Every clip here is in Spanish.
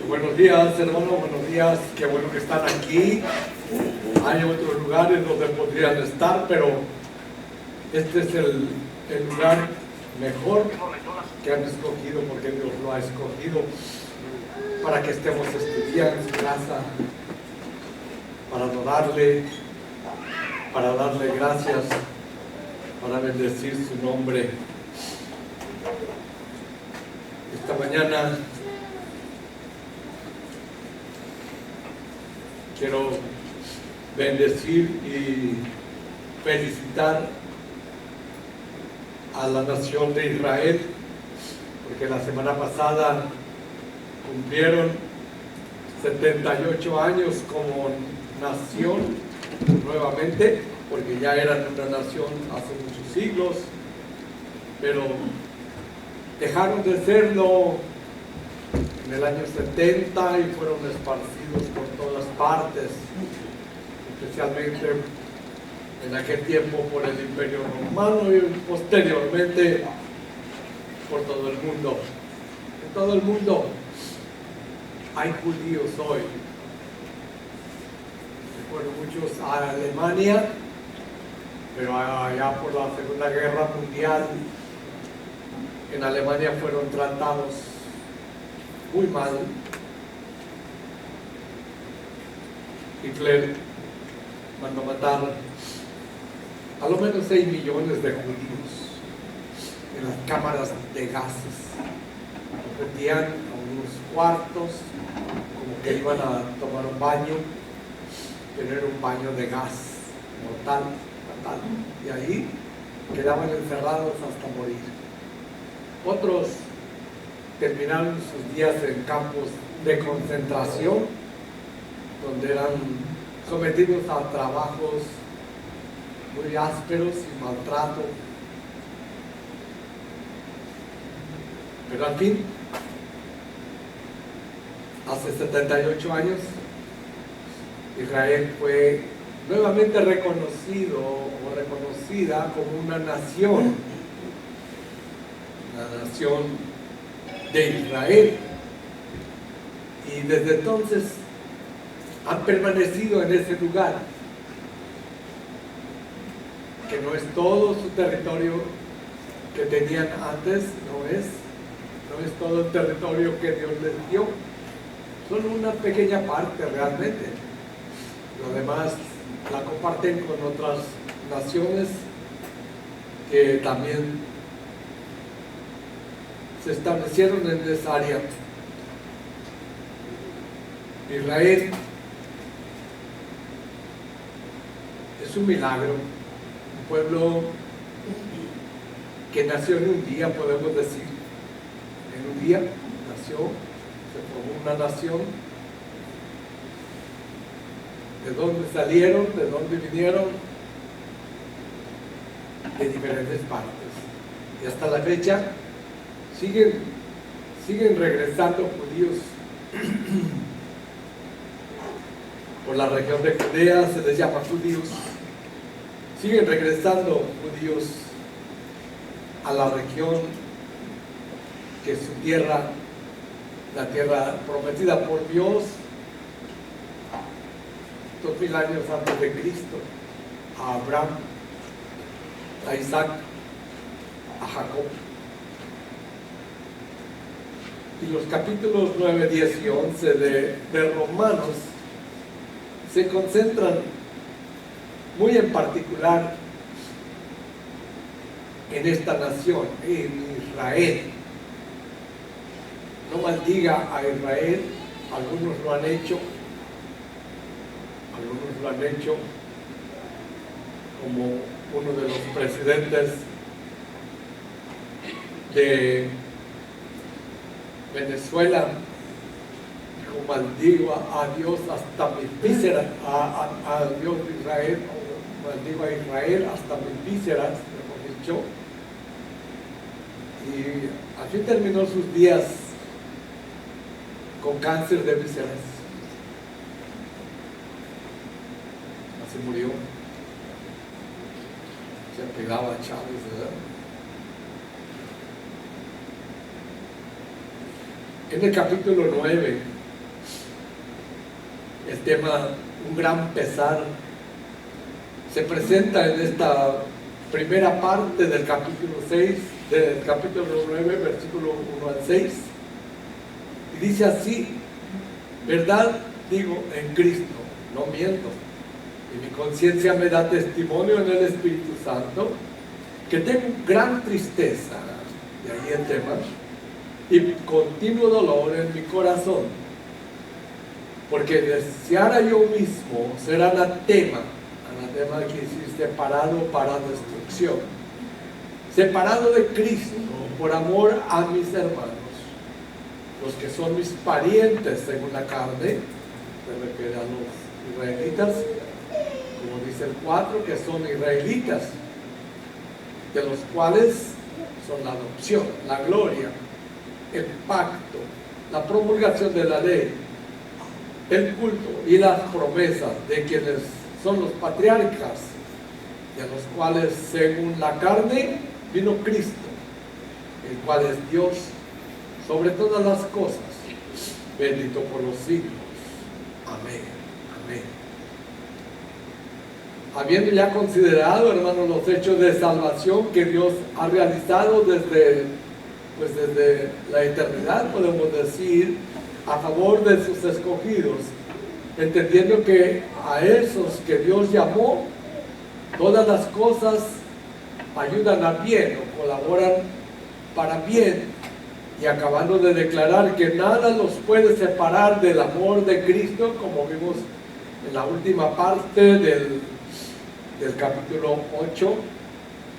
Buenos días, hermanos, buenos días. Qué bueno que están aquí. Hay otros lugares donde podrían estar, pero este es el lugar mejor que han escogido, porque Dios lo ha escogido para que estemos este día en su casa, para adorarle, para darle gracias, para bendecir su nombre. Esta mañana quiero bendecir y felicitar a la nación de Israel, porque la semana pasada cumplieron 78 años como nación nuevamente, porque ya eran una nación hace muchos siglos, pero dejaron de serlo en el año 70 y fueron esparcidos por todas partes, especialmente en aquel tiempo por el Imperio Romano y posteriormente por todo el mundo. En todo el mundo hay judíos hoy. Recuerdo muchos a Alemania, pero allá por la Segunda Guerra Mundial en Alemania fueron tratados muy mal. Hitler mandó matar a lo menos 6 millones de judíos en las cámaras de gases. Los metían a unos cuartos, como que iban a tomar un baño, tener un baño de gas mortal, fatal, y ahí quedaban encerrados hasta morir. Otros terminaron sus días en campos de concentración, donde eran sometidos a trabajos muy ásperos y maltrato. Pero al fin, hace 78 años, Israel fue nuevamente reconocido o reconocida como una nación de Israel, y desde entonces han permanecido en ese lugar, que no es todo su territorio que tenían antes, no es todo el territorio que Dios les dio, solo una pequeña parte realmente. Lo demás la comparten con otras naciones que también se establecieron en esa área. Israel es un milagro, un pueblo que nació en un día, podemos decir. En un día nació, se formó una nación. ¿De dónde salieron? ¿De dónde vinieron? De diferentes partes. Y hasta la fecha siguen regresando judíos. Por la región de Judea se les llama judíos. Siguen regresando judíos a la región que es su tierra, la tierra prometida por Dios 2000 años antes de Cristo, a Abraham, a Isaac, a Jacob. Y los capítulos 9, 10 y 11 de Romanos se concentran muy en particular en esta nación, en Israel. No maldiga a Israel, algunos lo han hecho, como uno de los presidentes de Venezuela dijo: maldigo a Dios hasta mis vísceras, a Dios de Israel, o maldigo a Israel hasta mis vísceras, mejor dicho. Y así terminó sus días, con cáncer de vísceras. Así murió. Se apegaba a Chávez, ¿verdad? En el capítulo 9 el tema un gran pesar se presenta en esta primera parte del capítulo 6, del capítulo 9, versículo 1 al 6, y dice así: verdad digo en Cristo, no miento, y mi conciencia me da testimonio en el Espíritu Santo, que tengo gran tristeza, de ahí el tema, y continuo dolor en mi corazón, porque deseara yo mismo ser anatema quiere decir separado para destrucción, separado de Cristo por amor a mis hermanos, los que son mis parientes según la carne, se refiere a los israelitas, como dice el 4, que son israelitas, de los cuales son la adopción, la gloria, el pacto, la promulgación de la ley, el culto y las promesas de quienes son los patriarcas, de los cuales según la carne vino Cristo, el cual es Dios sobre todas las cosas, bendito por los siglos. Amén, amén. Habiendo ya considerado, hermanos, los hechos de salvación que Dios ha realizado desde la eternidad, podemos decir, a favor de sus escogidos, entendiendo que a esos que Dios llamó, todas las cosas ayudan a bien o colaboran para bien, y acabando de declarar que nada los puede separar del amor de Cristo, como vimos en la última parte del capítulo 8,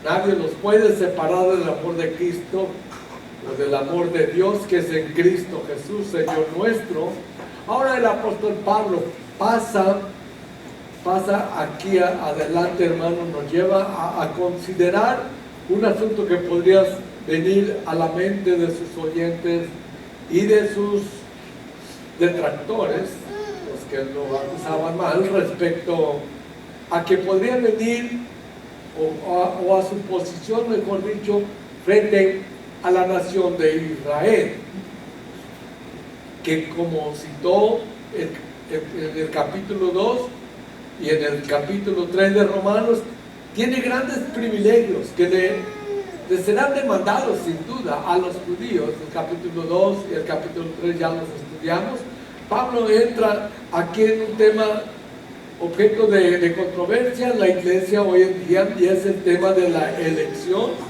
nadie los puede separar del amor de Cristo o del amor de Dios que es en Cristo Jesús, Señor nuestro. Ahora el apóstol Pablo pasa aquí adelante, hermano, nos lleva a considerar un asunto que podría venir a la mente de sus oyentes y de sus detractores, los que lo acusaban mal, respecto a que podría venir o a su posición, mejor dicho, frente a la nación de Israel, que como citó en el capítulo 2 y en el capítulo 3 de Romanos, tiene grandes privilegios que le serán demandados sin duda a los judíos. El capítulo 2 y el capítulo 3 ya los estudiamos. Pablo entra aquí en un tema objeto de controversia en la iglesia hoy en día, y es el tema de la elección,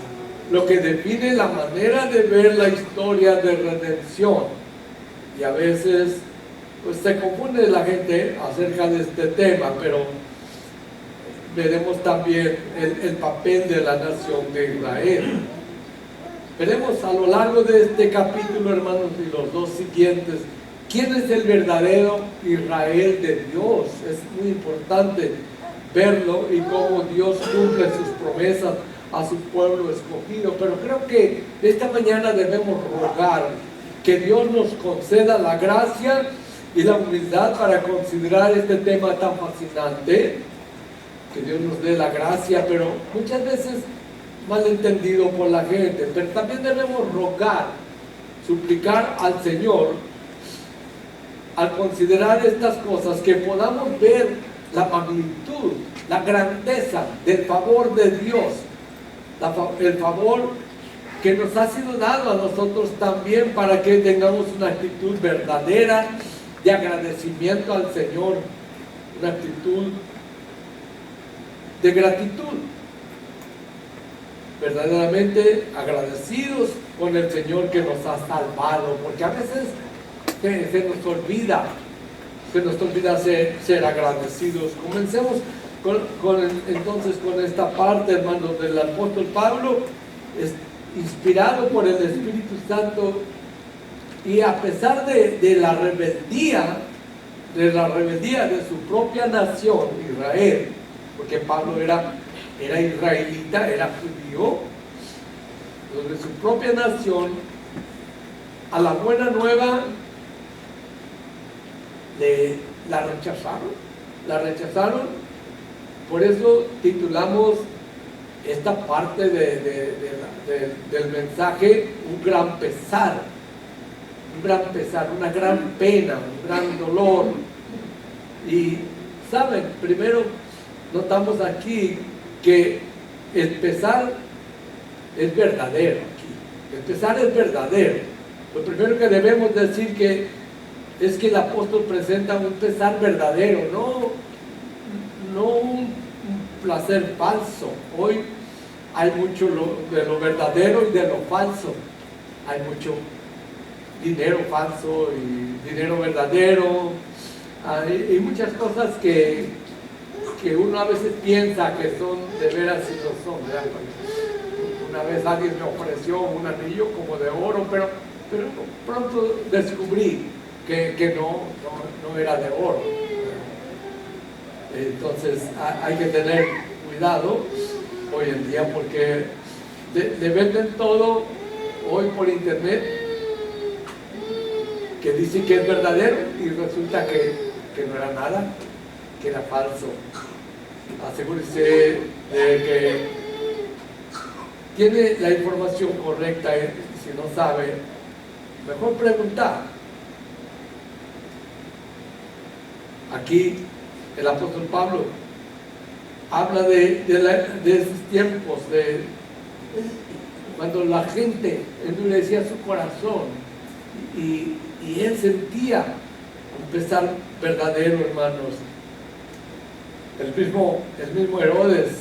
lo que define la manera de ver la historia de redención. Y a veces pues se confunde la gente acerca de este tema, pero veremos también el papel de la nación de Israel. Veremos a lo largo de este capítulo, hermanos, y los dos siguientes, quién es el verdadero Israel de Dios. Es muy importante verlo y cómo Dios cumple sus promesas a su pueblo escogido. Pero creo que esta mañana debemos rogar que Dios nos conceda la gracia y la humildad para considerar este tema tan fascinante, que Dios nos dé la gracia, pero muchas veces mal entendido por la gente. Pero también debemos rogar, suplicar al Señor, al considerar estas cosas, que podamos ver la magnitud, la grandeza del favor de Dios, el favor que nos ha sido dado a nosotros también, para que tengamos una actitud verdadera de agradecimiento al Señor, una actitud de gratitud, verdaderamente agradecidos con el Señor que nos ha salvado, porque a veces se nos olvida ser agradecidos. Comencemos entonces con esta parte, hermanos, del apóstol Pablo, inspirado por el Espíritu Santo, y a pesar de la rebeldía de su propia nación, Israel, porque Pablo era israelita, era judío, los de su propia nación, a la buena nueva la rechazaron. Por eso titulamos esta parte del mensaje un gran pesar, una gran pena, un gran dolor, Y, ¿saben? Primero notamos aquí que el pesar es verdadero aquí. El pesar es verdadero. Lo primero que debemos decir que es que el apóstol presenta un pesar verdadero, no un placer falso. Hoy hay mucho de lo verdadero y de lo falso. Hay mucho dinero falso y dinero verdadero. Hay muchas cosas que uno a veces piensa que son de veras y no son, ¿verdad? Una vez alguien me ofreció un anillo como de oro, pero pronto descubrí que no era de oro. Entonces hay que tener cuidado hoy en día porque le venden todo hoy por internet que dicen que es verdadero y resulta que no era nada, que era falso. Asegúrese de que tiene la información correcta y si no sabe, mejor preguntar. Aquí el apóstol Pablo habla de esos tiempos, de cuando la gente endurecía su corazón y él sentía un pesar verdadero, hermanos. El mismo Herodes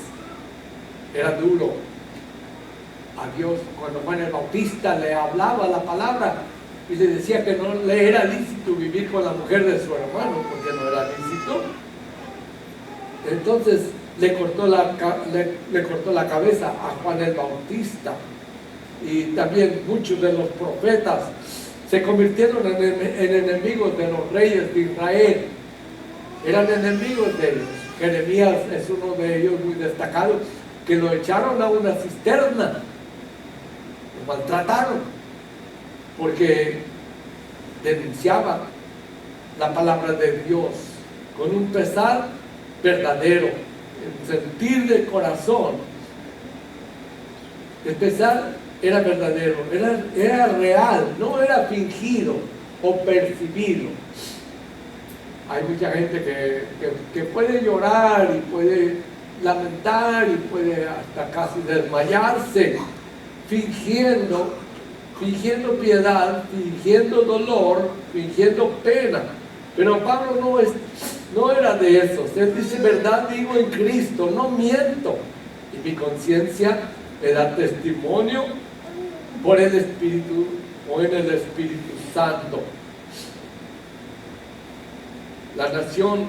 era duro a Dios. Cuando Juan el Bautista le hablaba la palabra y le decía que no le era lícito vivir con la mujer de su hermano, porque no era lícito, entonces le cortó la cabeza a Juan el Bautista. Y también muchos de los profetas se convirtieron en enemigos de los reyes de Israel. Eran enemigos de ellos. Jeremías es uno de ellos muy destacado, que lo echaron a una cisterna, lo maltrataron, porque denunciaba la palabra de Dios con un pesar verdadero, el sentir del corazón. El pesar era verdadero, era real, no era fingido o percibido. Hay mucha gente que puede llorar y puede lamentar y puede hasta casi desmayarse, fingiendo piedad, fingiendo dolor, fingiendo pena. Pero Pablo no era de esos. Él dice: verdad digo en Cristo, no miento. Y mi conciencia me da testimonio por el Espíritu o en el Espíritu Santo. La nación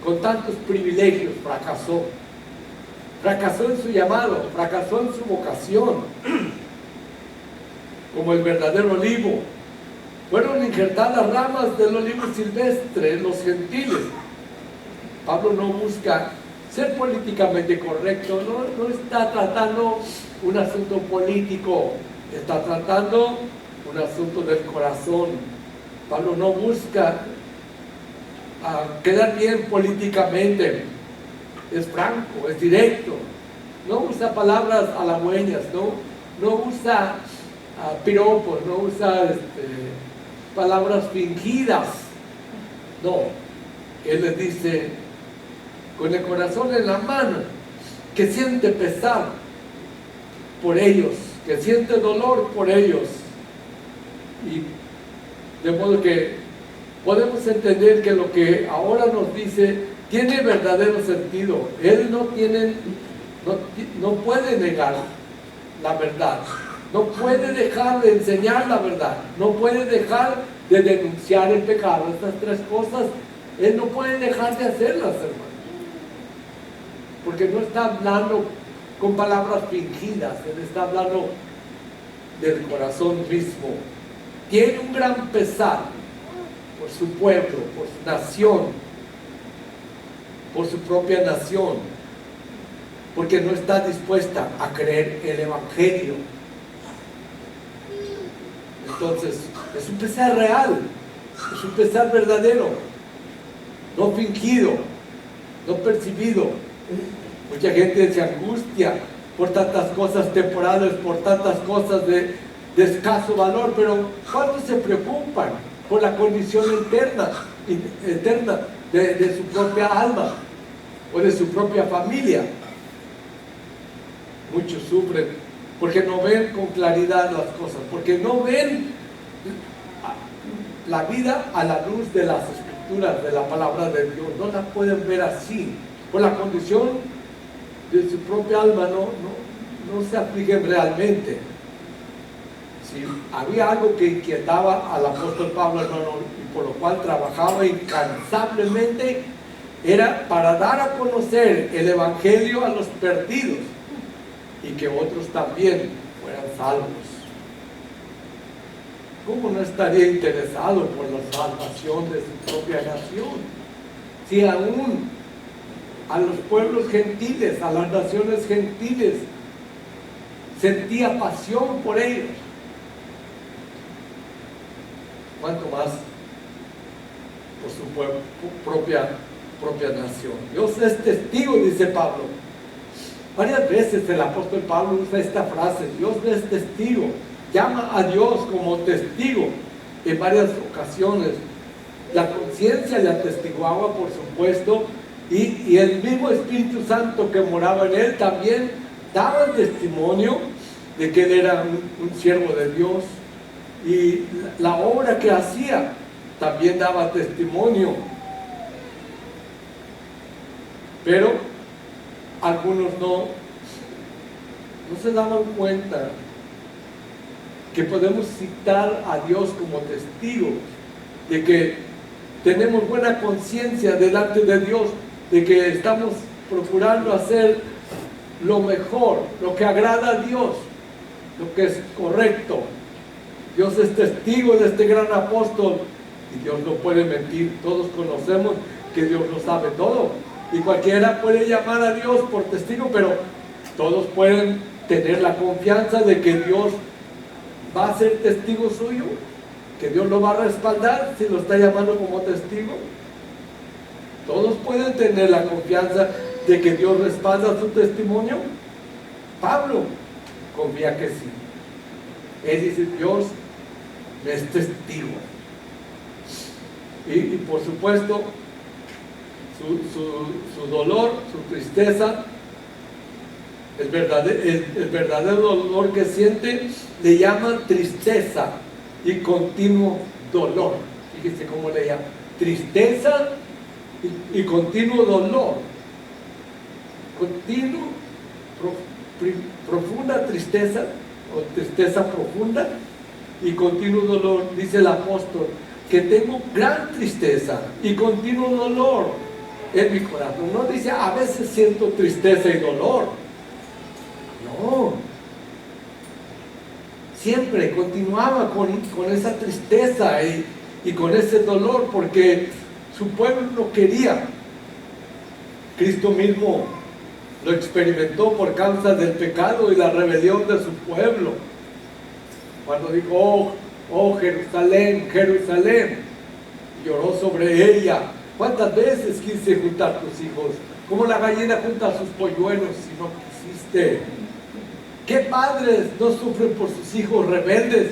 con tantos privilegios fracasó en su llamado, fracasó en su vocación. Como el verdadero olivo, fueron injertadas ramas del olivo silvestre, los gentiles. Pablo no busca ser políticamente correcto, no está tratando un asunto político, está tratando un asunto del corazón. Pablo no busca quedar bien políticamente, es franco, es directo, no usa palabras halagüeñas, no usa piropos, no usa palabras fingidas. No, él les dice con el corazón en la mano, que siente pesar por ellos, que siente dolor por ellos. Y de modo que podemos entender que lo que ahora nos dice tiene verdadero sentido. Él no puede negar la verdad, no puede dejar de enseñar la verdad, no puede dejar de denunciar el pecado. Estas tres cosas él no puede dejar de hacerlas, hermano, porque no está hablando con palabras fingidas, él está hablando del corazón mismo. Tiene un gran pesar por su pueblo, por su nación, por su propia nación, porque no está dispuesta a creer el Evangelio. Entonces, es un pesar real, es un pesar verdadero, no fingido, no percibido. Mucha gente se angustia por tantas cosas temporales, por tantas cosas de escaso valor, pero ¿cuántos se preocupan por la condición eterna? de su propia alma o de su propia familia. Muchos sufren porque no ven con claridad las cosas, porque no ven la vida a la luz de las escrituras, de la palabra de Dios. No la pueden ver así. Por la condición de su propia alma no se afligen realmente. Si había algo que inquietaba al apóstol Pablo, hermano, y por lo cual trabajaba incansablemente, era para dar a conocer el evangelio a los perdidos y que otros también fueran salvos. ¿Cómo no estaría interesado por la salvación de su propia nación? Si aún a los pueblos gentiles, a las naciones gentiles, sentía pasión por ellos, ¿cuánto más por su propia nación? Dios es testigo, dice Pablo. Varias veces el apóstol Pablo usa esta frase: Dios es testigo. Llama a Dios como testigo en varias ocasiones. La conciencia le atestiguaba, por supuesto, y el mismo Espíritu Santo que moraba en él también daba testimonio de que él era un siervo de Dios, y la obra que hacía también daba testimonio. Pero algunos no se daban cuenta que podemos citar a Dios como testigo de que tenemos buena conciencia delante de Dios, de que estamos procurando hacer lo mejor, lo que agrada a Dios, lo que es correcto. Dios es testigo de este gran apóstol y Dios no puede mentir. Todos conocemos que Dios lo sabe todo y cualquiera puede llamar a Dios por testigo, pero todos pueden tener la confianza de que Dios va a ser testigo suyo, que Dios lo va a respaldar si lo está llamando como testigo. Todos pueden tener la confianza de que Dios respalda su testimonio. Pablo confía que sí. Él dice: Dios me es testigo. Y por supuesto, su dolor, su tristeza, el verdadero dolor que siente, le llama tristeza y continuo dolor. Fíjese cómo le llama: tristeza y continuo dolor. Continuo, profunda tristeza, o tristeza profunda, y continuo dolor. Dice el apóstol que tengo gran tristeza y continuo dolor en mi corazón. No dice a veces siento tristeza y dolor. No, siempre continuaba con esa tristeza y con ese dolor, porque su pueblo no quería. Cristo mismo lo experimentó por causa del pecado y la rebelión de su pueblo, cuando dijo: oh Jerusalén, Jerusalén, lloró sobre ella. ¿Cuántas veces quise juntar tus hijos, como la gallina junta sus polluelos, y no quisiste? ¿Qué padres no sufren por sus hijos rebeldes,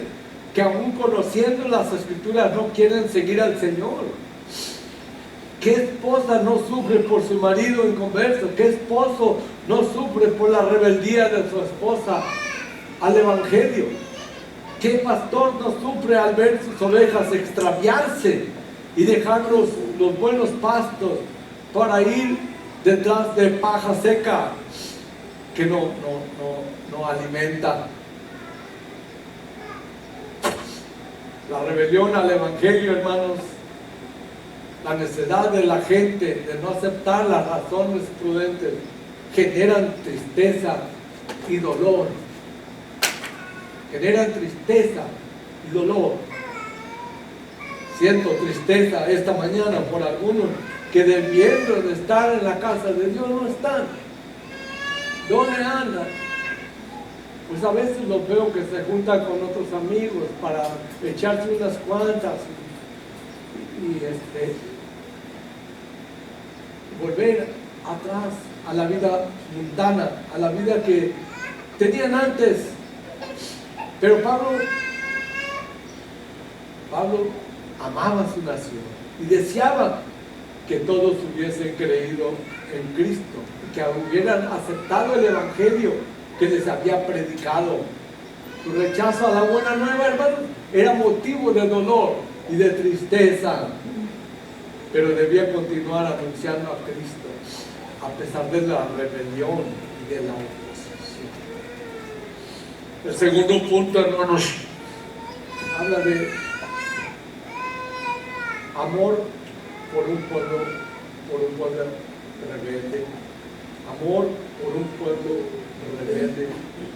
que aún conociendo las escrituras no quieren seguir al Señor? ¿Qué esposa no sufre por su marido inconverso? ¿Qué esposo no sufre por la rebeldía de su esposa al Evangelio? ¿Qué pastor no sufre al ver sus ovejas extraviarse y dejar los buenos pastos para ir detrás de paja seca que no alimenta? La rebelión al Evangelio, hermanos, la necedad de la gente de no aceptar las razones prudentes, generan tristeza y dolor. Generan tristeza y dolor. Siento tristeza esta mañana por algunos que debiendo de estar en la casa de Dios no están. ¿Dónde andan? Pues a veces los veo que se juntan con otros amigos para echarse unas cuantas y volver atrás a la vida mundana, a la vida que tenían antes. Pero Pablo amaba a su nación y deseaba que todos hubiesen creído en Cristo, que hubieran aceptado el Evangelio que les había predicado. Su rechazo a la buena nueva, hermanos, era motivo de dolor y de tristeza, pero debía continuar anunciando a Cristo a pesar de la rebelión y de la oposición. El segundo punto, hermanos, habla de amor por un pueblo rebelde. Amor por un pueblo rebelde.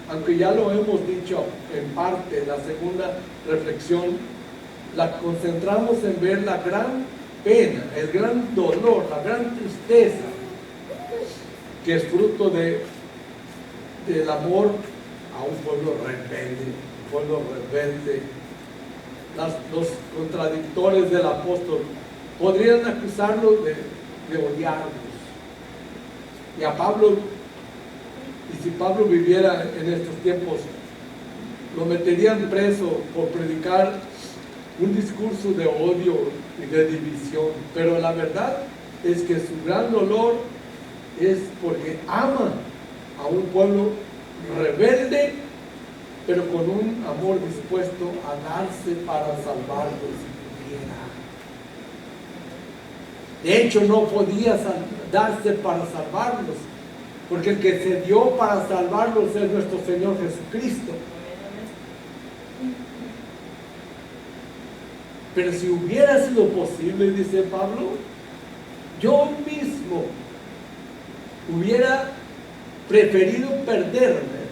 Aunque ya lo hemos dicho en parte, la segunda reflexión la concentramos en ver la gran pena, el gran dolor, la gran tristeza que es fruto del amor a un pueblo rebelde. Los contradictores del apóstol podrían acusarlo de odiarlos. Y a Pablo, y si Pablo viviera en estos tiempos, lo meterían preso por predicar un discurso de odio y de división. Pero la verdad es que su gran dolor es porque ama a un pueblo rebelde, pero con un amor dispuesto a darse para salvarlos si pudiera. De hecho, no podía darse para salvarlos, porque el que se dio para salvarlos es nuestro Señor Jesucristo. Pero si hubiera sido posible, dice Pablo, yo mismo hubiera preferido perderme,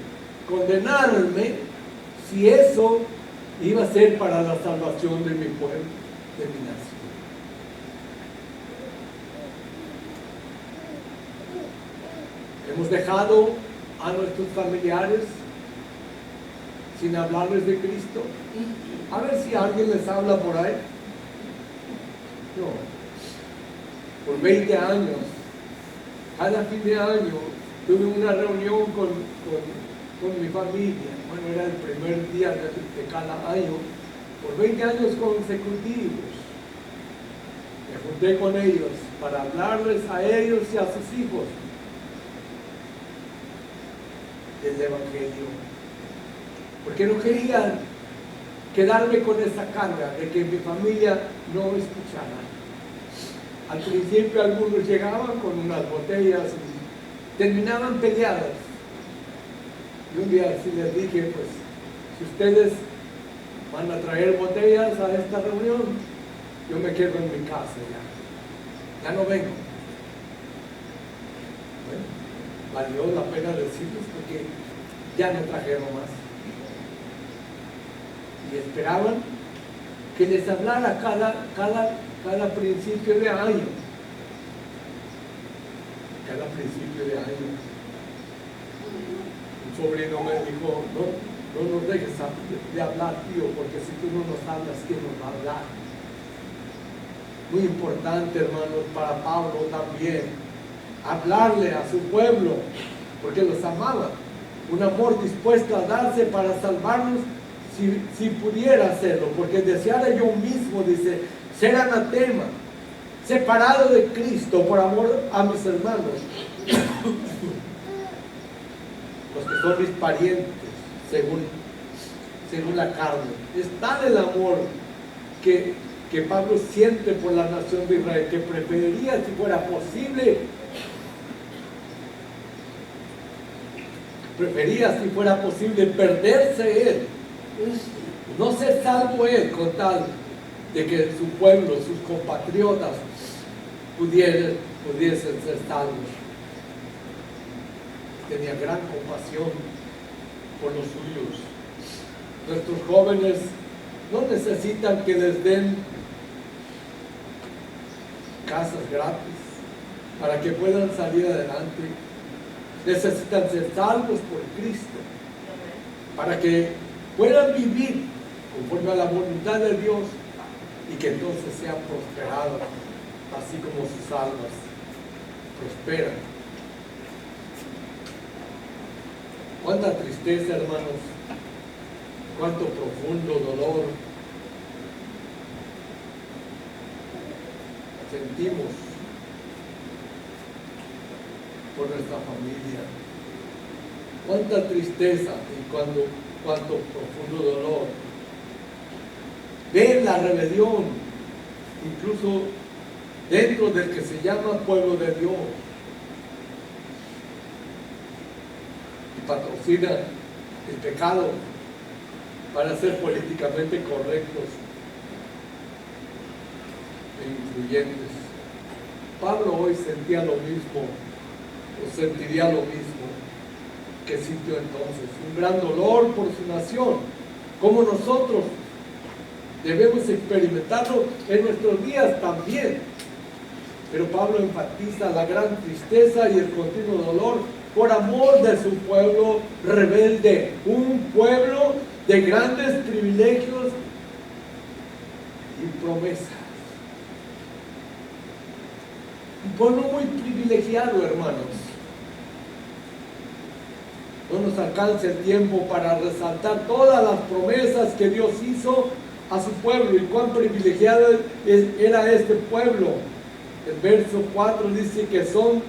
condenarme, si eso iba a ser para la salvación de mi pueblo, de mi nación. Hemos dejado a nuestros familiares sin hablarles de Cristo. A ver si alguien les habla por ahí. No. Por 20 años, cada fin de año, tuve una reunión con mi familia. Bueno, era el primer día de cada año. Por 20 años consecutivos. Me junté con ellos para hablarles a ellos y a sus hijos del Evangelio, porque no quería quedarme con esa carga de que mi familia no escuchara. Al principio algunos llegaban con unas botellas y terminaban peleadas, y un día sí les dije, pues si ustedes van a traer botellas a esta reunión, yo me quedo en mi casa ya no vengo. Valió la pena decirles porque ya no trajeron más. Y esperaban que les hablara cada principio de año. Cada principio de año. Un sobrino me dijo, no nos dejes de hablar, tío, porque si tú no nos hablas, ¿quién nos va a hablar? Muy importante, hermanos, para Pablo también hablarle a su pueblo, porque los amaba, un amor dispuesto a darse para salvarlos si pudiera hacerlo, porque deseara yo mismo, dice, ser anatema, separado de Cristo por amor a mis hermanos, los que son mis parientes, según la carne. Es tal el amor que Pablo siente por la nación de Israel, que preferiría, si fuera posible, perderse él, no ser salvo él, con tal de que su pueblo, sus compatriotas pudiesen ser salvos. Tenía gran compasión por los suyos. Nuestros jóvenes no necesitan que les den casas gratis para que puedan salir adelante. Necesitan ser salvos por Cristo para que puedan vivir conforme a la voluntad de Dios y que entonces sean prosperados, así como sus almas prosperan. Cuánta tristeza, hermanos, cuánto profundo dolor sentimos por nuestra familia. Cuánta tristeza y cuánto profundo dolor. Ver la rebelión, incluso dentro del que se llama pueblo de Dios. Y patrocina el pecado para ser políticamente correctos e influyentes. Pablo hoy sentía lo mismo, o sentiría lo mismo que sintió entonces, un gran dolor por su nación, como nosotros debemos experimentarlo en nuestros días también. Pero Pablo enfatiza la gran tristeza y el continuo dolor por amor de su pueblo rebelde, un pueblo de grandes privilegios y promesas. Un pueblo muy privilegiado, hermanos. No nos alcanza el tiempo para resaltar todas las promesas que Dios hizo a su pueblo y cuán privilegiado era este pueblo. El verso 4 dice que son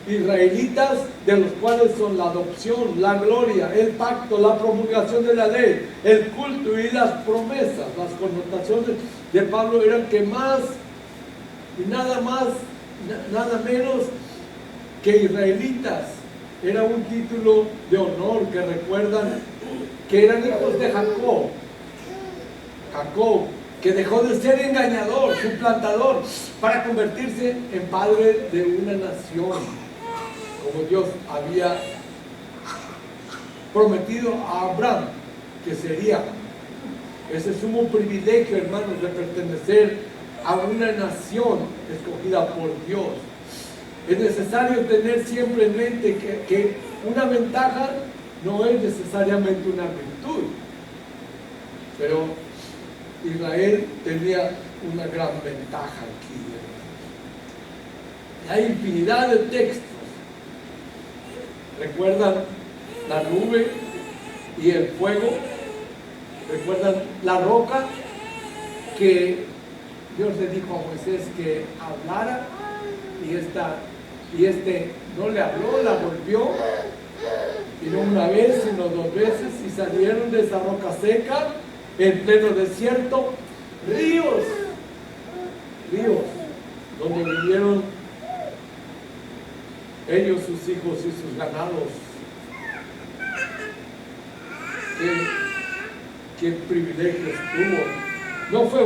israelitas, de los cuales son la adopción, la gloria, el pacto, la promulgación de la ley, el culto y las promesas. Las connotaciones de Pablo eran que más y nada más, nada menos que israelitas. Era un título de honor que recuerdan que eran hijos de Jacob. Jacob, que dejó de ser engañador, suplantador, para convertirse en padre de una nación, como Dios había prometido a Abraham, que sería ese sumo privilegio, hermanos, de pertenecer a una nación escogida por Dios. Es necesario tener siempre en mente que una ventaja no es necesariamente una virtud, pero Israel tenía una gran ventaja aquí. Hay infinidad de textos. ¿Recuerdan la nube y el fuego? ¿Recuerdan la roca que Dios le dijo a Moisés que hablara? Y este no le habló, la golpeó, y no una vez, sino dos veces, y salieron de esa roca seca, en pleno desierto, ríos, donde vivieron ellos, sus hijos y sus ganados. Qué privilegios tuvo. No fue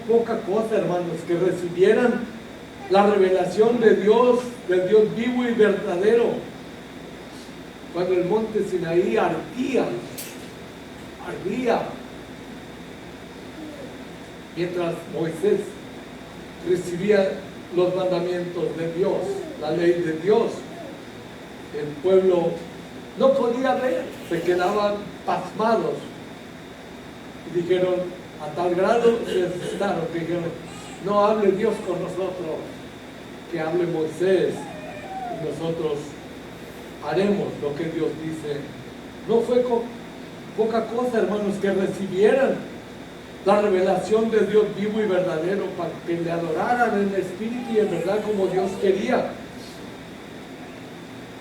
poca cosa, hermanos, que recibieran la revelación de Dios, del Dios vivo y verdadero. Cuando el monte Sinaí ardía, mientras Moisés recibía los mandamientos de Dios, la ley de Dios, el pueblo no podía ver, se quedaban pasmados. Y dijeron, a tal grado se asustaron, que dijeron, no hable Dios con nosotros, que hable Moisés, y nosotros haremos lo que Dios dice. No fue poca cosa, hermanos, que recibieran la revelación de Dios vivo y verdadero, para que le adoraran en espíritu y en verdad como Dios quería,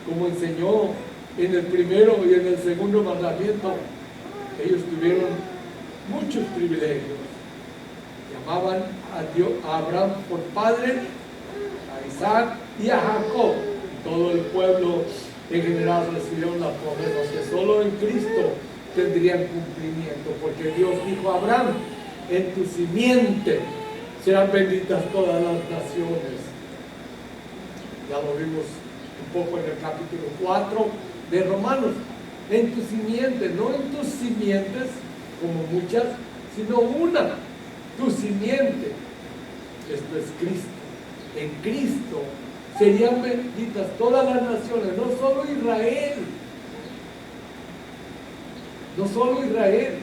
como enseñó en el primero y en el segundo mandamiento. Ellos tuvieron muchos privilegios. Llamaban a Abraham por padre, a Isaac y a Jacob. Todo el pueblo en general recibieron las promesas que solo en Cristo tendrían cumplimiento, porque Dios dijo a Abraham, en tu simiente serán benditas todas las naciones. Ya lo vimos un poco en el capítulo 4 de Romanos. En tu simiente, no en tus simientes como muchas, sino una, tu simiente. Esto es Cristo. En Cristo serían benditas todas las naciones, no solo Israel. No solo Israel,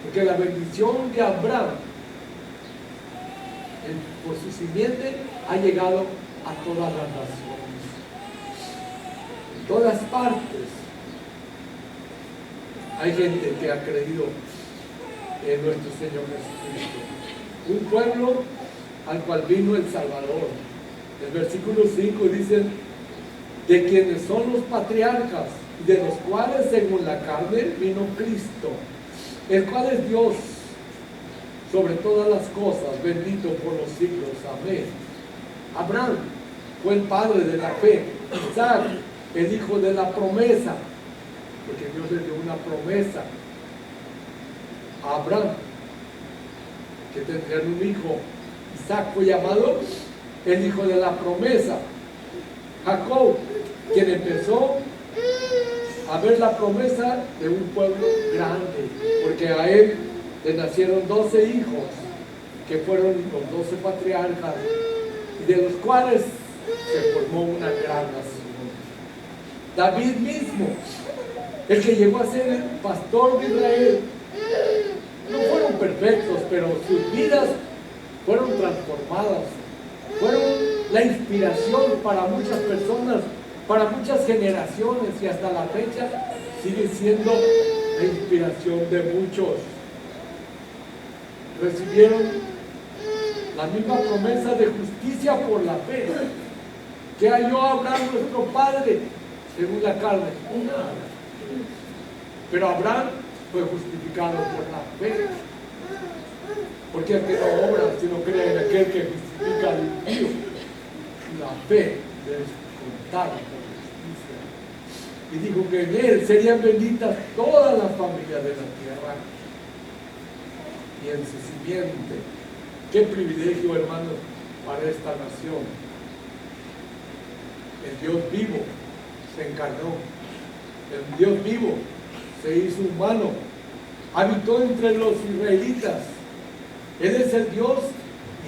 porque la bendición de Abraham por su simiente ha llegado a todas las naciones, en todas partes. Hay gente que ha creído en nuestro Señor Jesucristo, un pueblo al cual vino el Salvador, El versículo 5 dice, de quienes son los patriarcas, de los cuales según la carne vino Cristo, el cual es Dios sobre todas las cosas, bendito por los siglos. Amén. Abraham fue el padre de la fe. Isaac, el hijo de la promesa, porque Dios le dio una promesa a Abraham, que tendrían un hijo. Isaac fue llamado el hijo de la promesa. Jacob, quien empezó a ver la promesa de un pueblo grande, porque a él le nacieron 12 hijos, que fueron los 12 patriarcas, y de los cuales se formó una gran nación. David mismo, el que llegó a ser el pastor de Israel, no fueron perfectos, pero sus vidas fueron transformadas, fueron la inspiración para muchas personas, para muchas generaciones, y hasta la fecha sigue siendo la inspiración de muchos. Recibieron la misma promesa de justicia por la fe que halló Abraham nuestro padre según la carne. Pero Abraham fue justificado por la fe, porque el que no obra sino cree en aquel que justifica al impío. La fe es contada por justicia, y dijo que en él serían benditas todas las familias de la tierra y en su simiente. Qué privilegio, hermanos, para esta nación. El Dios vivo se encarnó, el Dios vivo se hizo humano, habitó entre los israelitas. Él es el Dios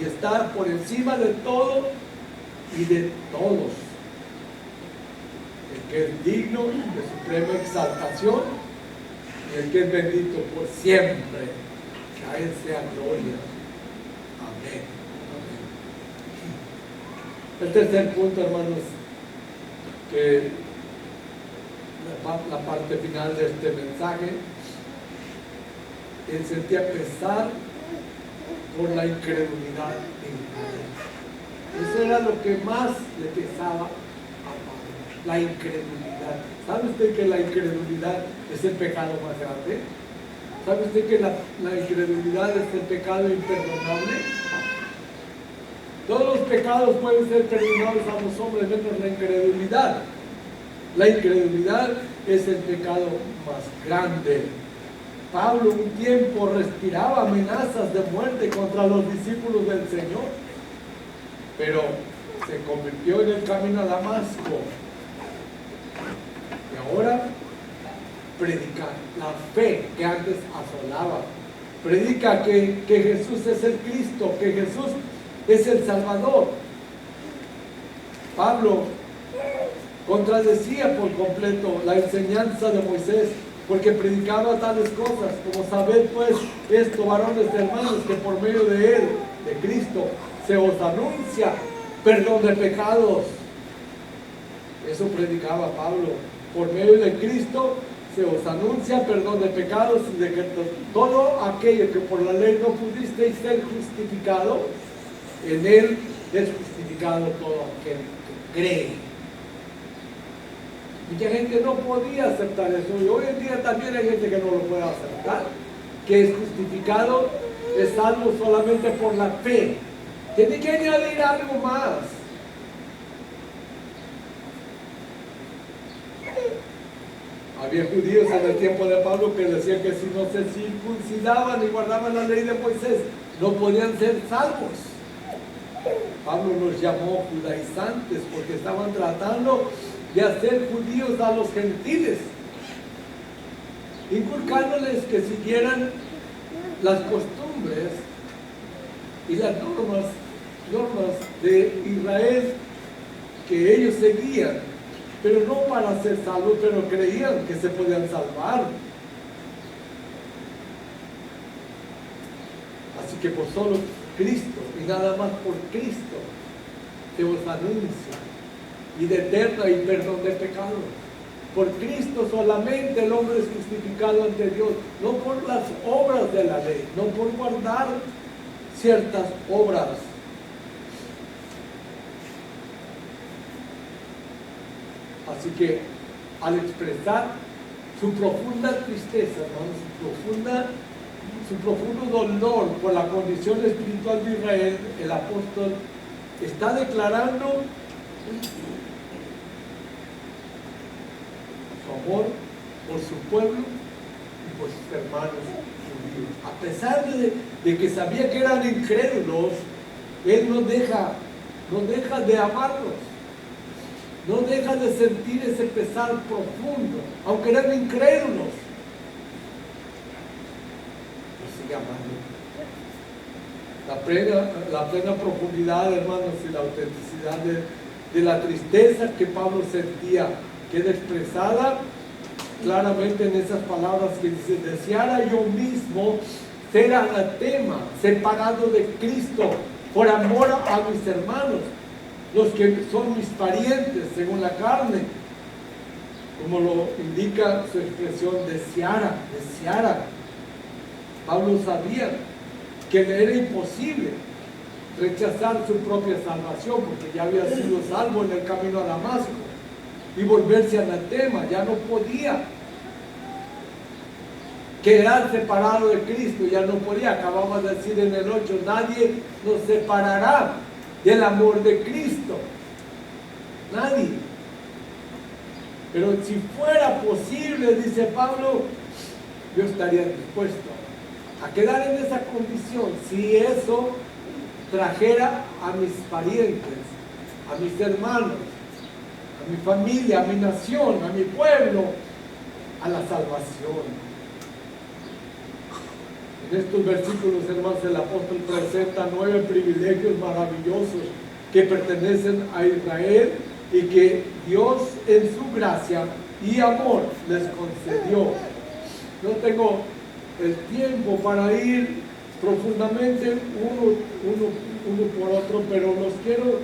y está por encima de todo y de todos, el que es digno de suprema exaltación y el que es bendito por siempre. Que a él sea gloria. Amén. El tercer punto, hermanos, que la parte final de este mensaje, él sentía pesar por la incredulidad de Israel. Eso era lo que más le pesaba a Pablo, la incredulidad. ¿Sabe usted que la incredulidad es el pecado más grande? ¿Sabe usted que la incredulidad es el pecado imperdonable? Todos los pecados pueden ser perdonados a los hombres, menos la incredulidad. La incredulidad es el pecado más grande. Pablo un tiempo respiraba amenazas de muerte contra los discípulos del Señor, pero se convirtió en el camino a Damasco. Y ahora predica la fe que antes asolaba. Predica que Jesús es el Cristo, que Jesús es el Salvador. Pablo contradecía por completo la enseñanza de Moisés, porque predicaba tales cosas como: sabed pues esto, varones de hermanos, que por medio de él, de Cristo, se os anuncia perdón de pecados. Eso predicaba Pablo: por medio de Cristo se os anuncia perdón de pecados, y de que todo aquello que por la ley no pudisteis ser justificado, en él es justificado todo aquel que cree. Mucha gente no podía aceptar eso, y hoy en día también hay gente que no lo puede aceptar, que es justificado, es salvo solamente por la fe. Tiene que añadir algo más. Había judíos en el tiempo de Pablo que decían que si no se circuncidaban y guardaban la ley de Moisés, no podían ser salvos. Pablo los llamó judaizantes porque estaban tratando de hacer judíos a los gentiles, inculcándoles que siguieran las costumbres y las normas de Israel que ellos seguían, pero no para ser salvos, pero creían que se podían salvar. Así que por solo Cristo y nada más por Cristo se os anuncia vida eterna y perdón de pecados. Por Cristo solamente el hombre es justificado ante Dios, no por las obras de la ley, no por guardar ciertas obras. Así que al expresar su profunda tristeza, hermanos, su profundo dolor por la condición espiritual de Israel, el apóstol está declarando su amor por su pueblo y por sus hermanos judíos. A pesar de que sabía que eran incrédulos, él no deja de amarlos, no deja de sentir ese pesar profundo, aunque eran incrédulos. Sigue amando. La plena profundidad, hermanos, y la autenticidad de la tristeza que Pablo sentía queda expresada claramente en esas palabras que dice: deseara yo mismo ser anatema, separado de Cristo, por amor a mis hermanos, los que son mis parientes según la carne, como lo indica su expresión, deseara. Pablo sabía que le era imposible rechazar su propia salvación, porque ya había sido salvo en el camino a Damasco, y volverse anatema, ya no podía quedar separado de Cristo, ya no podía. Acabamos de decir en el 8, nadie nos separará del amor de Cristo, nadie. Pero si fuera posible, dice Pablo, yo estaría dispuesto a quedar en esa condición, si eso trajera a mis parientes, a mis hermanos, a mi familia, a mi nación, a mi pueblo, a la salvación. En estos versículos, hermanos, el apóstol presenta 9 privilegios maravillosos que pertenecen a Israel y que Dios en su gracia y amor les concedió. No tengo el tiempo para ir profundamente uno por otro, pero los quiero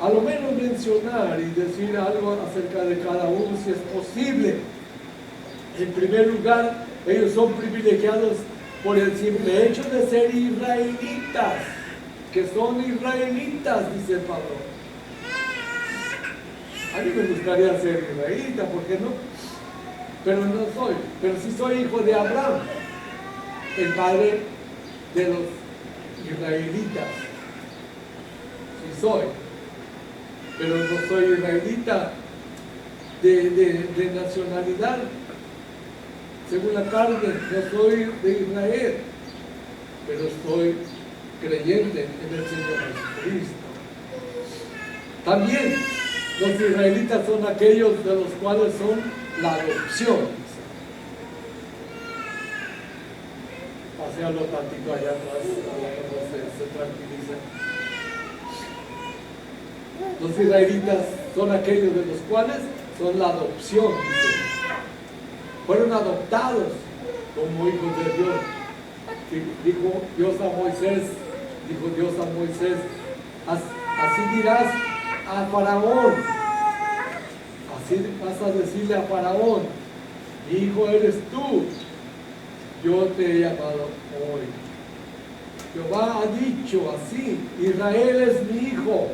a lo menos mencionar y decir algo acerca de cada uno, si es posible. En primer lugar, ellos son privilegiados por el simple hecho de ser israelitas, que son israelitas, dice Pablo. A mí me gustaría ser israelita, ¿por qué no? Pero no soy, pero sí soy hijo de Abraham, el padre de los israelitas. Sí soy, pero no soy israelita de nacionalidad. Según la carne, no soy de Israel, pero estoy creyente en el Señor Jesucristo. También los israelitas son aquellos de los cuales son la adopción. Pasealo tantito allá atrás, se tranquiliza. Los israelitas son aquellos de los cuales son la adopción, dice. Fueron adoptados como hijos de Dios. Dijo Dios a Moisés, así dirás a Faraón, así vas a decirle a Faraón, hijo eres tú, yo te he llamado hoy. Jehová ha dicho así: Israel es mi hijo,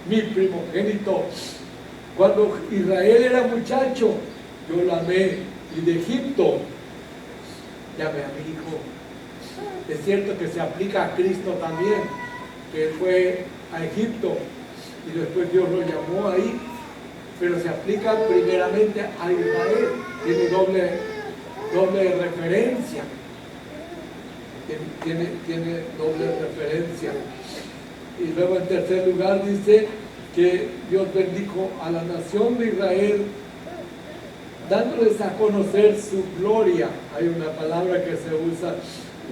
mi primogénito. Cuando Israel era muchacho, yo lo amé, y de Egipto llamé a mi hijo. Es cierto que se aplica a Cristo también, que él fue a Egipto y después Dios lo llamó ahí, pero se aplica primeramente a Israel. Tiene doble referencia. Tiene doble referencia. Y luego en tercer lugar dice que Dios bendijo a la nación de Israel, dándoles a conocer su gloria. Hay una palabra que se usa,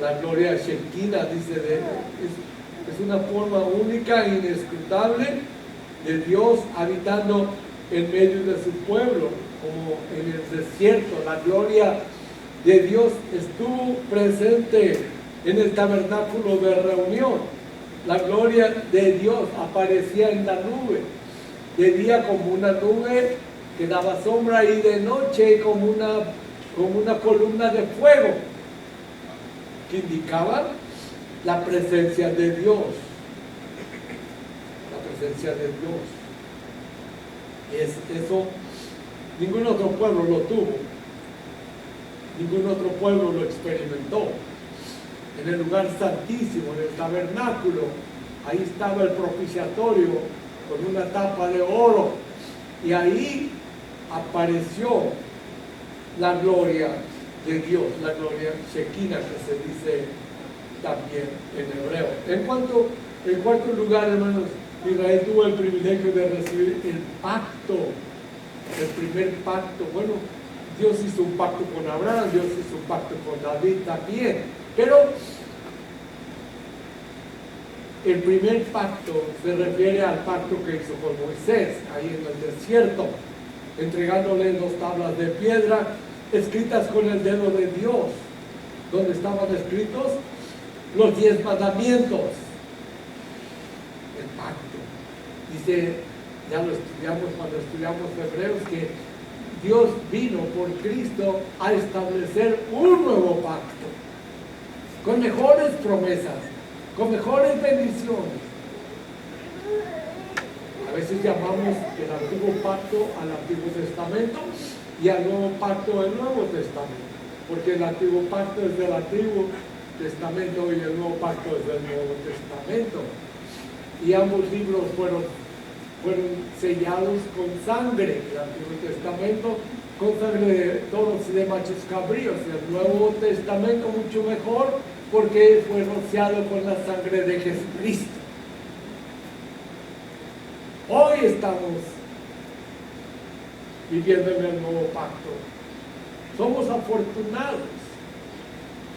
la gloria Shekinah, dice, es una forma única e inescrutable de Dios habitando en medio de su pueblo, como en el desierto. La gloria de Dios estuvo presente en el tabernáculo de reunión. La gloria de Dios aparecía en la nube, de día como una nube que daba sombra, y de noche como una columna de fuego que indicaba la presencia de Dios. La presencia de Dios. Eso ningún otro pueblo lo tuvo, ningún otro pueblo lo experimentó. En el lugar santísimo, en el tabernáculo, ahí estaba el propiciatorio con una tapa de oro, y ahí apareció la gloria de Dios, la gloria Shekinah, que se dice también en hebreo. En cuarto lugar, hermanos, Israel tuvo el privilegio de recibir el pacto, el primer pacto. Bueno, Dios hizo un pacto con Abraham, Dios hizo un pacto con David también, pero el primer pacto se refiere al pacto que hizo con Moisés, ahí en el desierto, entregándole 2 tablas de piedra escritas con el dedo de Dios, donde estaban escritos los 10 mandamientos. El pacto. Dice, ya lo estudiamos cuando estudiamos Hebreos, que Dios vino por Cristo a establecer un nuevo pacto, con mejores promesas, con mejores bendiciones. A veces llamamos el antiguo pacto al Antiguo Testamento y al nuevo pacto el Nuevo Testamento, porque el antiguo pacto es del Antiguo Testamento y el nuevo pacto es del Nuevo Testamento, y ambos libros fueron sellados con sangre. El Antiguo Testamento con sangre de toros y de machos cabríos, el Nuevo Testamento mucho mejor, porque fue rociado con la sangre de Jesucristo. Hoy estamos viviendo en el nuevo pacto. Somos afortunados.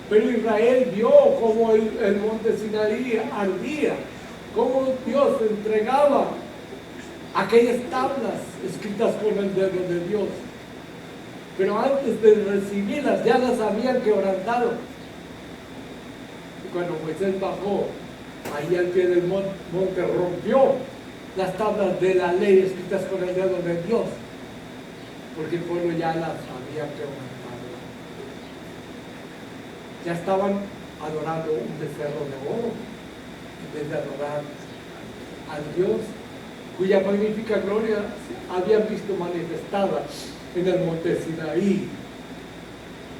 Pero Israel vio cómo el monte Sinaí ardía, cómo Dios entregaba aquellas tablas escritas con el dedo de Dios. Pero antes de recibirlas ya las habían quebrantado. Y cuando Moisés bajó, ahí al pie del monte rompió las tablas de la ley escritas con el dedo de Dios, porque el pueblo ya las había quebrantado. Ya estaban adorando un becerro de oro en vez de adorar al Dios cuya magnífica gloria habían visto manifestada en el monte Sinaí.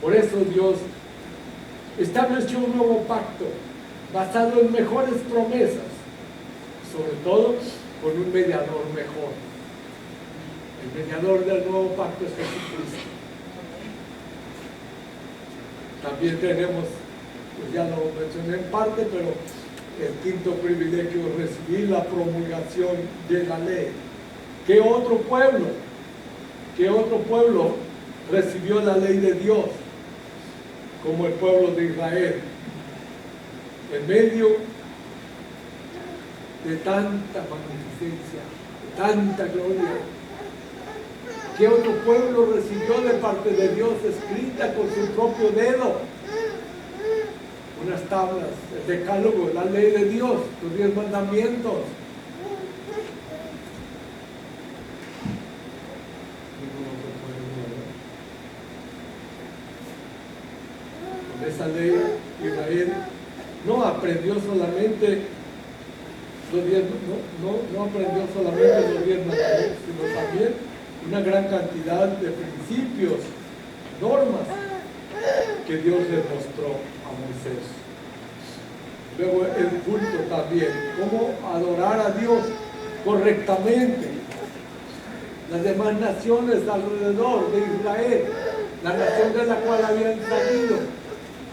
Por eso Dios estableció un nuevo pacto basado en mejores promesas, sobre todo con un mediador mejor. El mediador del nuevo pacto es Jesucristo. También tenemos, pues ya lo mencioné en parte, pero el quinto privilegio es recibir la promulgación de la ley. ¿Qué otro pueblo recibió la ley de Dios como el pueblo de Israel? En medio de tanta magnificencia, de tanta gloria, ¿qué otro pueblo recibió de parte de Dios escrita con su propio dedo unas tablas, el decálogo, la ley de Dios, los 10 mandamientos? Ningún otro pueblo. Con esa ley, Israel no aprendió solamente los 10, no aprendió solamente los 10 mandamientos, sino también una gran cantidad de principios, normas que Dios les mostró a Moisés. Luego el culto también, cómo adorar a Dios correctamente. Las demás naciones alrededor de Israel, la nación de la cual habían salido,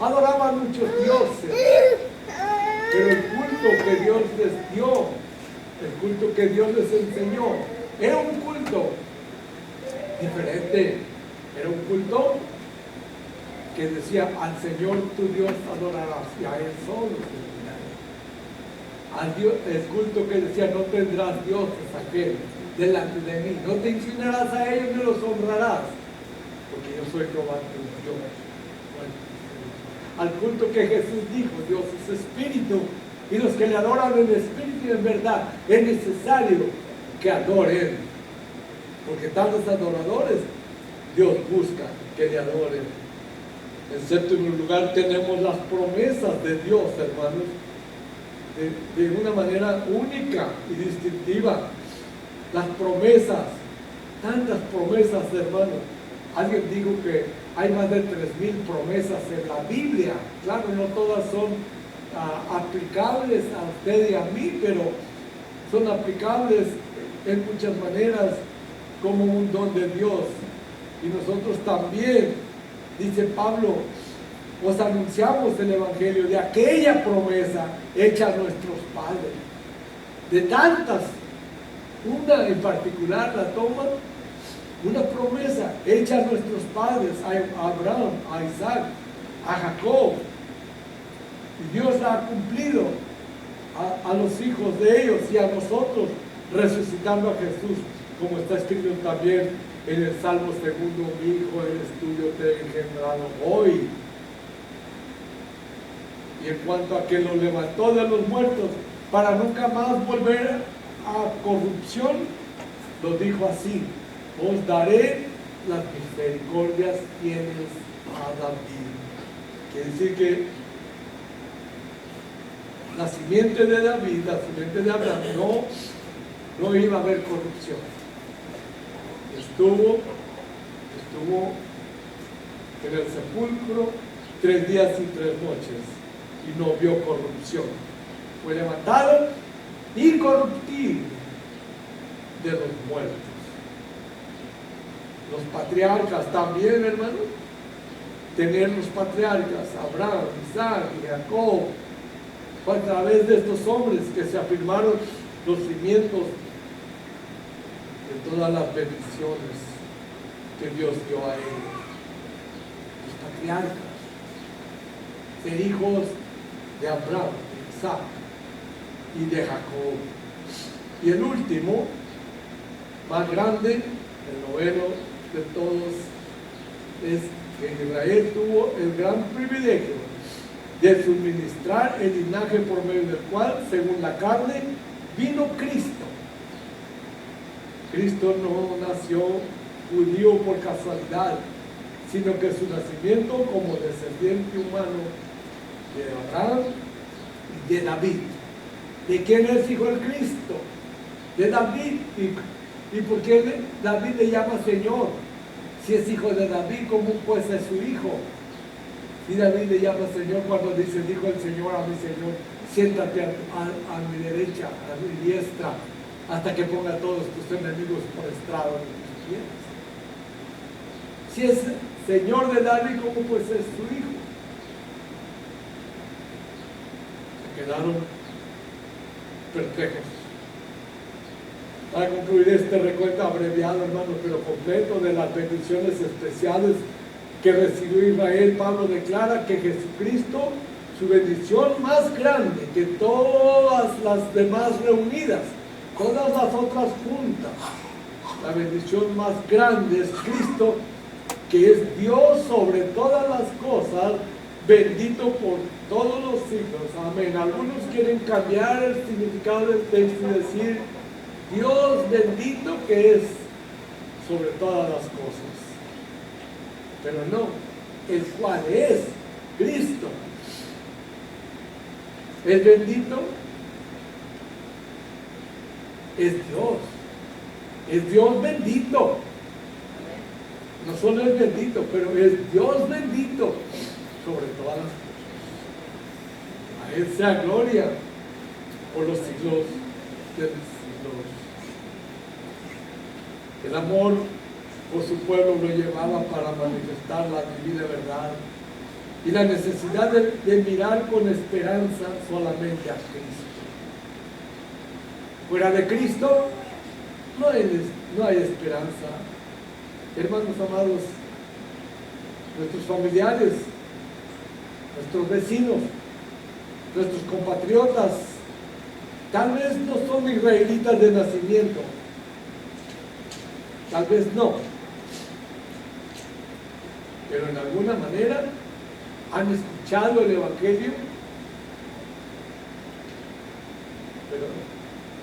adoraban muchos dioses, pero el culto que Dios les dio, el culto que Dios les enseñó, era un culto diferente. Era un culto que decía: al Señor tu Dios adorarás y a Él solo servirás. El culto que decía: no tendrás dioses ajenos delante de mí, no te inclinarás a ellos ni los honrarás, porque yo soy Jehová tu Dios. Bueno, al culto que Jesús dijo: Dios es espíritu, y los que le adoran en espíritu y en verdad, es necesario que adoren, porque tales adoradores Dios busca que le adoren. En séptimo lugar tenemos las promesas de Dios, hermanos, de una manera única y distintiva. Las promesas Tantas promesas, hermano. Alguien dijo que hay más de 3,000 promesas en la Biblia. Claro, no todas son aplicables a usted y a mí, pero son aplicables en muchas maneras como un don de Dios. Y nosotros también, dice Pablo, os anunciamos el Evangelio de aquella promesa hecha a nuestros padres. De tantas, una en particular la toma, una promesa hecha a nuestros padres, a Abraham, a Isaac, a Jacob. Y Dios la ha cumplido a los hijos de ellos y a nosotros, resucitando a Jesús, como está escrito también en el Salmo 2: mi hijo eres tuyo, te he engendrado hoy. Y en cuanto a que lo levantó de los muertos para nunca más volver a corrupción, lo dijo así: os daré las misericordias fieles a David. Quiere decir que la simiente de David, la simiente de Abraham, no iba a haber corrupción. Estuvo en el sepulcro 3 días y 3 noches y no vio corrupción. Fue levantado incorruptible de los muertos. Los patriarcas también, hermano. Tener los patriarcas, Abraham, Isaac y Jacob, fue a través de estos hombres que se afirmaron los cimientos de todas las bendiciones que Dios dio a ellos. Los patriarcas, ser hijos de Abraham, de Isaac y de Jacob. Y el último, más grande, el noveno de todos, es que Israel tuvo el gran privilegio de suministrar el linaje por medio del cual, según la carne, vino Cristo. Cristo no nació judío por casualidad, sino que su nacimiento como descendiente humano de Abraham y de David. ¿De quién es hijo el Cristo? De David. ¿Y por qué David le llama Señor? Si es hijo de David, ¿cómo pues es su hijo? Y David le llama Señor cuando dice: dijo el Señor a mi Señor, siéntate a mi derecha, a mi diestra, hasta que ponga a todos tus enemigos por estrado de tus pies. Si es Señor de David, ¿cómo pues es su hijo? Se quedaron perplejos. Para concluir este recuento abreviado, hermano, pero completo, de las bendiciones especiales que recibió Israel, Pablo declara que Jesucristo, su bendición más grande que todas las demás reunidas, todas las otras juntas, la bendición más grande es Cristo, que es Dios sobre todas las cosas, bendito por todos los siglos. Amén. Algunos quieren cambiar el significado del texto y decir: Dios bendito que es sobre todas las cosas. Pero no, el cual es Cristo. El bendito es Dios. Es Dios bendito. No solo es bendito, pero es Dios bendito sobre todas las cosas. A Él sea gloria por los siglos de los siglos. El amor por su pueblo lo llevaba para manifestar la divina verdad y la necesidad de mirar con esperanza solamente a Cristo. Fuera de Cristo no hay esperanza. Hermanos amados, nuestros familiares, nuestros vecinos, nuestros compatriotas, tal vez no son israelitas de nacimiento, tal vez no, pero en alguna manera han escuchado el Evangelio, pero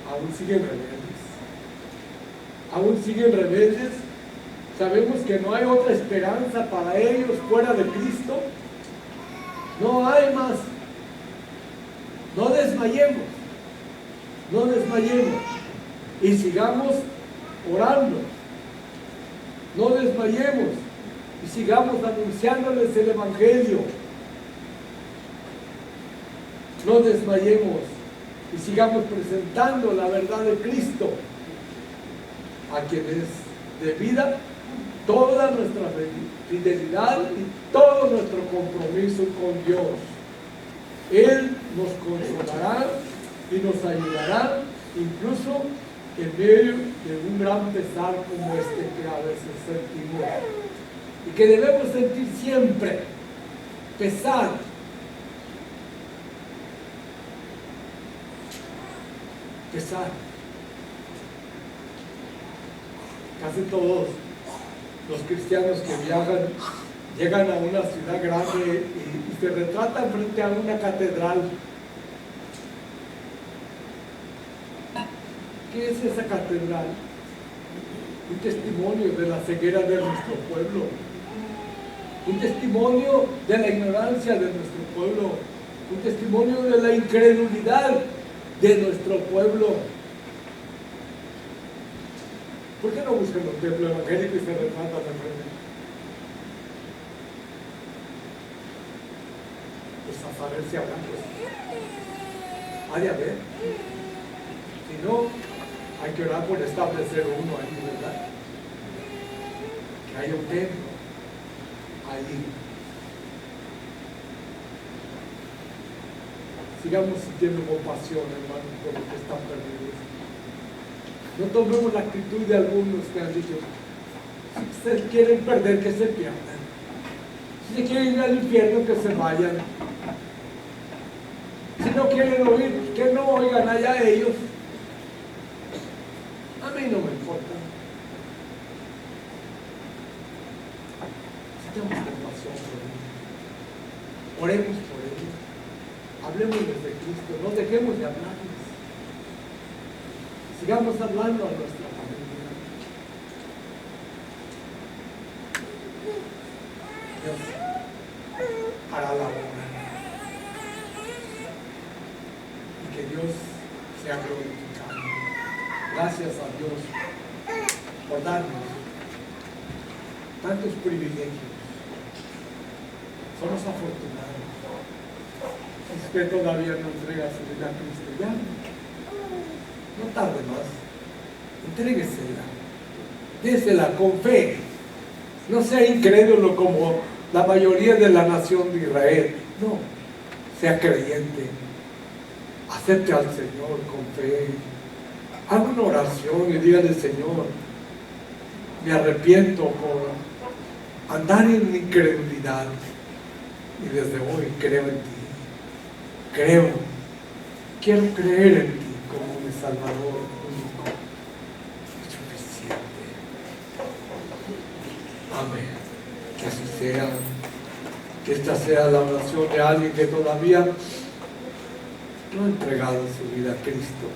aún siguen rebeldes. Sabemos que no hay otra esperanza para ellos fuera de Cristo. No hay más. No desmayemos. Y sigamos orando No desmayemos y sigamos anunciándoles el Evangelio. No desmayemos y sigamos presentando la verdad de Cristo, a quien es debida toda nuestra fidelidad y todo nuestro compromiso con Dios. Él nos consolará y nos ayudará, incluso en medio de un gran pesar como este que a veces sentimos y que debemos sentir siempre. Pesar. Casi todos los cristianos que viajan llegan a una ciudad grande y se retratan frente a una catedral. ¿Qué es esa catedral? Un testimonio de la ceguera de nuestro pueblo, un testimonio de la ignorancia de nuestro pueblo, un testimonio de la incredulidad de nuestro pueblo. ¿Por qué no buscan un templo evangélico y se retratan enfrente? Pues a saber si habrá, pues ha de haber. Si no, hay que orar por establecer uno ahí, ¿verdad? Que haya un templo allí. Sigamos sintiendo compasión, hermanos, por los que están perdidos. No tomemos la actitud de algunos que han dicho: si se quieren perder, que se pierdan. Si se quieren ir al infierno, que se vayan. Si no quieren oír, que no oigan allá ellos. A mí no me importa. Sintamos compasión por ellos. Oremos por ellos. Hablemos de Cristo. No dejemos de hablarles. Sigamos hablando a nuestra familia. Dios hará la obra. Y que Dios sea glorificado. Gracias a Dios por darnos tantos privilegios. Somos afortunados. Usted todavía no entrega su vida a Cristo. Ya no tarde más. Entréguesela. Désela con fe. No sea incrédulo como la mayoría de la nación de Israel. No. Sea creyente. Acepte al Señor con fe. Haga una oración y dígale: Señor, me arrepiento por andar en incredulidad y desde hoy creo en ti. Quiero creer en ti como mi Salvador único y suficiente. Amén. Que así sea. Que esta sea la oración de alguien que todavía no ha entregado su vida a Cristo.